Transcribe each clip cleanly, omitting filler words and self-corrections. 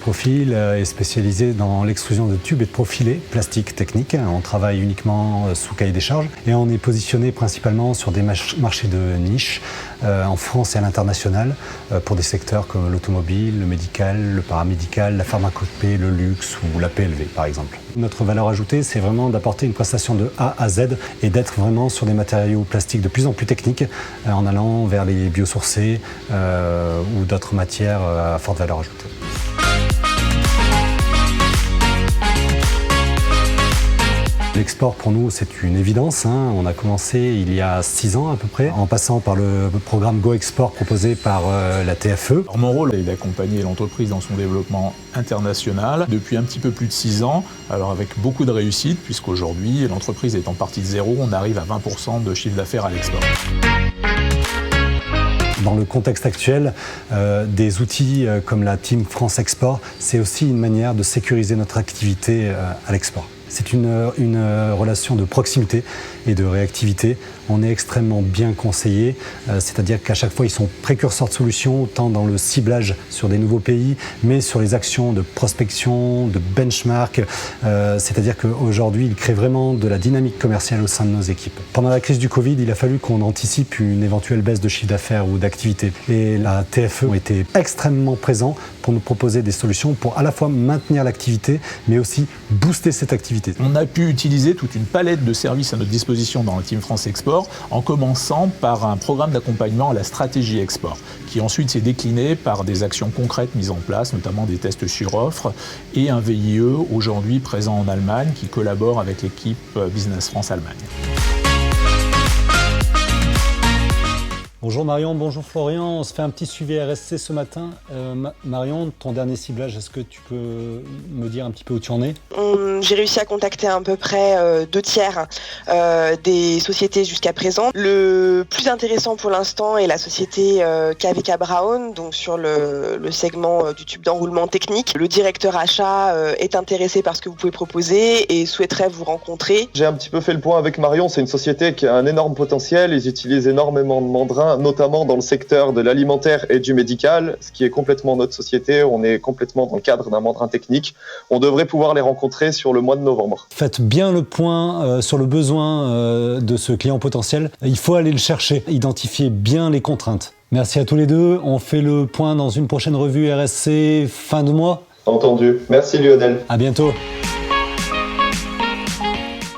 Profil est spécialisé dans l'extrusion de tubes et de profilés plastiques techniques. On travaille uniquement sous cahier des charges et on est positionné principalement sur des marchés de niche en France et à l'international pour des secteurs comme l'automobile, le médical, le paramédical, la pharmacopée, le luxe ou la PLV par exemple. Notre valeur ajoutée, c'est vraiment d'apporter une prestation de A à Z et d'être vraiment sur des matériaux plastiques de plus en plus techniques en allant vers les biosourcés ou d'autres matières à forte valeur ajoutée. L'export pour nous c'est une évidence, On a commencé il y a 6 ans à peu près, en passant par le programme Go Export proposé par la TFE. Alors, mon rôle est d'accompagner l'entreprise dans son développement international depuis un petit peu plus de 6 ans, alors avec beaucoup de réussite puisqu'aujourd'hui l'entreprise est en partie de zéro, on arrive à 20% de chiffre d'affaires à l'export. Dans le contexte actuel, des outils comme la Team France Export, c'est aussi une manière de sécuriser notre activité à l'export. C'est une relation de proximité et de réactivité. On est extrêmement bien conseillé, c'est-à-dire qu'à chaque fois, ils sont précurseurs de solutions, tant dans le ciblage sur des nouveaux pays, mais sur les actions de prospection, de benchmark. C'est-à-dire qu'aujourd'hui, ils créent vraiment de la dynamique commerciale au sein de nos équipes. Pendant la crise du Covid, il a fallu qu'on anticipe une éventuelle baisse de chiffre d'affaires ou d'activité. Et la TFE a été extrêmement présent pour nous proposer des solutions pour à la fois maintenir l'activité, mais aussi booster cette activité. On a pu utiliser toute une palette de services à notre disposition dans la Team France Export, en commençant par un programme d'accompagnement à la stratégie export, qui ensuite s'est décliné par des actions concrètes mises en place, notamment des tests sur offre, et un VIE aujourd'hui présent en Allemagne qui collabore avec l'équipe Business France Allemagne. Bonjour Marion, bonjour Florian, on se fait un petit suivi RSC ce matin. Marion, ton dernier ciblage, est-ce que tu peux me dire un petit peu où tu en es ? J'ai réussi à contacter à peu près 2/3 des sociétés jusqu'à présent. Le plus intéressant pour l'instant est la société KVK Brown, donc sur le segment du tube d'enroulement technique. Le directeur achat est intéressé par ce que vous pouvez proposer et souhaiterait vous rencontrer. J'ai un petit peu fait le point avec Marion, c'est une société qui a un énorme potentiel, ils utilisent énormément de mandrins, notamment dans le secteur de l'alimentaire et du médical, ce qui est complètement notre société. On est complètement dans le cadre d'un mandrin technique. On devrait pouvoir les rencontrer sur le mois de novembre. Faites bien le point sur le besoin de ce client potentiel. Il faut aller le chercher, identifier bien les contraintes. Merci à tous les deux. On fait le point dans une prochaine revue RSC fin de mois. Entendu. Merci Lionel. À bientôt.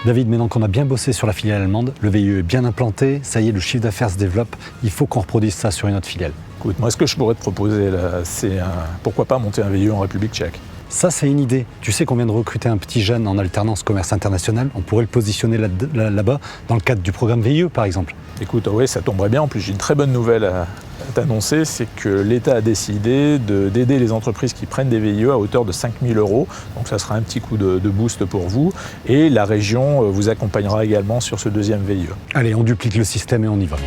David, maintenant qu'on a bien bossé sur la filiale allemande, le VIE est bien implanté, ça y est, le chiffre d'affaires se développe, il faut qu'on reproduise ça sur une autre filiale. Écoute, moi ce que je pourrais te proposer là, c'est pourquoi pas monter un VIE en République tchèque. Ça, c'est une idée. Tu sais qu'on vient de recruter un petit jeune en alternance commerce international. On pourrait le positionner là-bas, dans le cadre du programme VIE, par exemple. Écoute, oui, ça tomberait bien. En plus, j'ai une très bonne nouvelle à t'annoncer, c'est que l'État a décidé d'aider les entreprises qui prennent des VIE à hauteur de 5 000 €. Donc ça sera un petit coup de boost pour vous. Et la région vous accompagnera également sur ce deuxième VIE. Allez, on duplique le système et on y va.